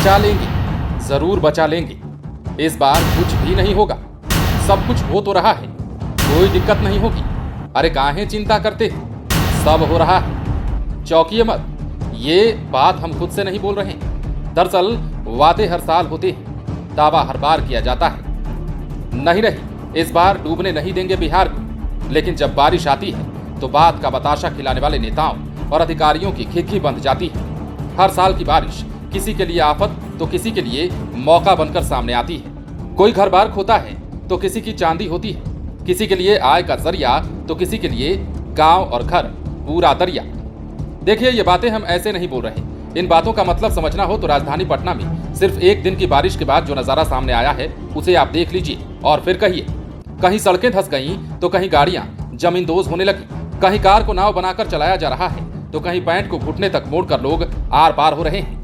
बचा लेंगे, जरूर बचा लेंगे। इस बार कुछ भी नहीं होगा, सब कुछ हो तो रहा है, कोई दिक्कत नहीं होगी। अरे काहे चिंता करते हैं, सब हो रहा है, चौंकिए मत। ये बात हम खुद से नहीं बोल रहे हैं। दरअसल वादे हर साल होते हैं, दावा हर बार किया जाता है। नहीं, इस बार डूबने नहीं देंगे बिहार को। लेकिन जब बारिश आती है तो बात का बताशा खिलाने वाले नेताओं और अधिकारियों की खिड़की बंध जाती है। हर साल की बारिश किसी के लिए आफत तो किसी के लिए मौका बनकर सामने आती है। कोई घर बार खोता है तो किसी की चांदी होती है, किसी के लिए आय का जरिया तो किसी के लिए गांव और घर पूरा दरिया। देखिए, ये बातें हम ऐसे नहीं बोल रहे। इन बातों का मतलब समझना हो तो राजधानी पटना में सिर्फ एक दिन की बारिश के बाद जो नजारा सामने आया है उसे आप देख लीजिए और फिर कहिए। कहीं सड़कें धंस गईं तो कहीं गाड़ियां जमींदोज होने लगी, कहीं कार को नाव बनाकर चलाया जा रहा है तो कहीं पैंट को घुटने तक मोड़कर लोग आर पार हो रहे हैं।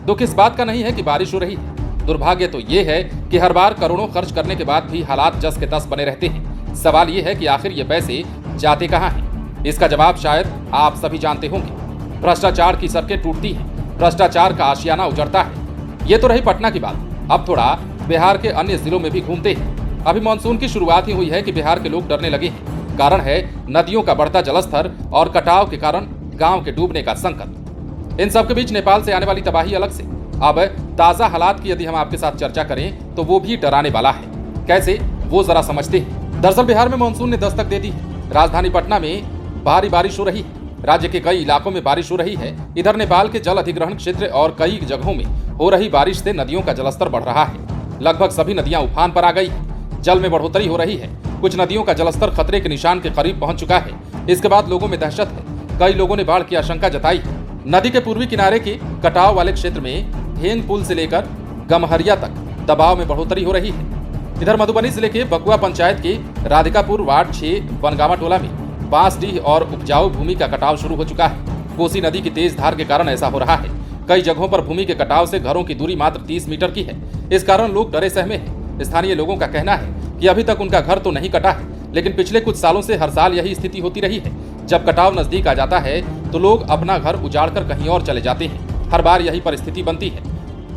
दुख इस बात का नहीं है कि बारिश हो रही है, दुर्भाग्य तो ये है कि हर बार करोड़ों खर्च करने के बाद भी हालात जस के तस बने रहते हैं। सवाल ये है कि आखिर ये पैसे जाते कहाँ हैं? इसका जवाब शायद आप सभी जानते होंगे। भ्रष्टाचार की सड़कें टूटती हैं, भ्रष्टाचार का आशियाना उजड़ता है। ये तो रही पटना की बात, अब थोड़ा बिहार के अन्य जिलों में भी घूमते हैं। अभी मानसून की शुरुआत ही हुई है कि बिहार के लोग डरने लगे हैं। कारण है नदियों का बढ़ता जलस्तर और कटाव के कारण गांव के डूबने का संकट। इन सब के बीच नेपाल से आने वाली तबाही अलग से। अब ताजा हालात की यदि हम आपके साथ चर्चा करें तो वो भी डराने वाला है। कैसे, वो जरा समझते हैं। दरअसल बिहार में मानसून ने दस्तक दे दी है। राजधानी पटना में भारी बारिश हो रही है, राज्य के कई इलाकों में बारिश हो रही है। इधर नेपाल के जल अधिग्रहण क्षेत्र और कई जगहों में हो रही बारिश से नदियों का जलस्तर बढ़ रहा है। लगभग सभी नदियां उफान पर आ गई है, जल में बढ़ोतरी हो रही है। कुछ नदियों का जलस्तर खतरे के निशान के करीब पहुंच चुका है। इसके बाद लोगों में दहशत है। कई लोगों ने बाढ़ की आशंका जताई है। नदी के पूर्वी किनारे के कटाव वाले क्षेत्र में हेंग पुल से लेकर गमहरिया तक दबाव में बढ़ोतरी हो रही है। इधर मधुबनी जिले के बकुआ पंचायत के राधिकापुर वार्ड 6 बनगावा टोला में बांसडीह और उपजाऊ भूमि का कटाव शुरू हो चुका है। कोसी नदी की तेज धार के कारण ऐसा हो रहा है। कई जगहों पर भूमि के कटाव से घरों की दूरी मात्र 30 मीटर की है। इस कारण लोग डरे सहमे हैं। स्थानीय लोगों का कहना है कि अभी तक उनका घर तो नहीं कटा है, लेकिन पिछले कुछ सालों से हर साल यही स्थिति होती रही है। जब कटाव नजदीक आ जाता है तो लोग अपना घर उजाड़कर कहीं और चले जाते हैं। हर बार यही परिस्थिति बनती है।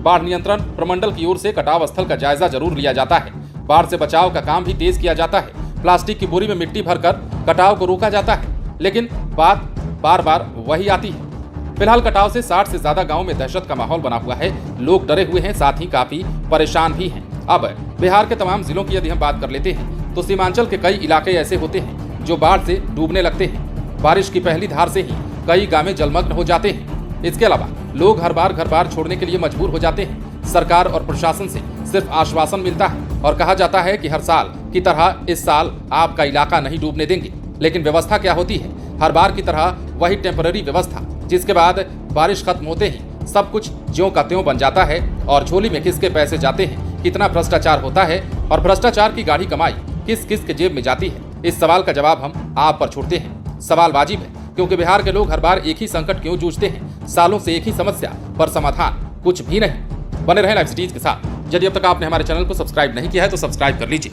बाढ़ नियंत्रण प्रमंडल की ओर से कटाव स्थल का जायजा जरूर लिया जाता है। बाढ़ से बचाव का काम भी तेज किया जाता है। प्लास्टिक की बोरी में मिट्टी भरकर कटाव को रोका जाता है, लेकिन बात बार बार वही आती है। फिलहाल कटाव से 60 से ज्यादा गांवों में दहशत का माहौल बना हुआ है। लोग डरे हुए हैं, साथ ही काफी परेशान भी हैं। अब बिहार के तमाम जिलों की यदि हम बात कर लेते हैं तो सीमांचल के कई इलाके ऐसे होते हैं जो बाढ़ से डूबने लगते हैं। बारिश की पहली धार से ही कई गांव जलमग्न हो जाते हैं। इसके अलावा लोग हर बार घर बार छोड़ने के लिए मजबूर हो जाते हैं। सरकार और प्रशासन से सिर्फ आश्वासन मिलता है और कहा जाता है कि हर साल की तरह इस साल आपका इलाका नहीं डूबने देंगे। लेकिन व्यवस्था क्या होती है? हर बार की तरह वही टेम्पररी व्यवस्था, जिसके बाद बारिश खत्म होते ही सब कुछ ज्यों का त्यों बन जाता है और झोली में किसके पैसे जाते हैं, कितना भ्रष्टाचार होता है और भ्रष्टाचार की गाढ़ी कमाई किस किस के जेब में जाती है। इस सवाल का जवाब हम आप पर छोड़ते हैं। सवाल वाजिब है, क्योंकि बिहार के लोग हर बार एक ही संकट क्यों जूझते हैं? सालों से एक ही समस्या पर समाधान कुछ भी नहीं। बने रहें लाइव सिटीज के साथ। यदि अब तक आपने हमारे चैनल को सब्सक्राइब नहीं किया है तो सब्सक्राइब कर लीजिए।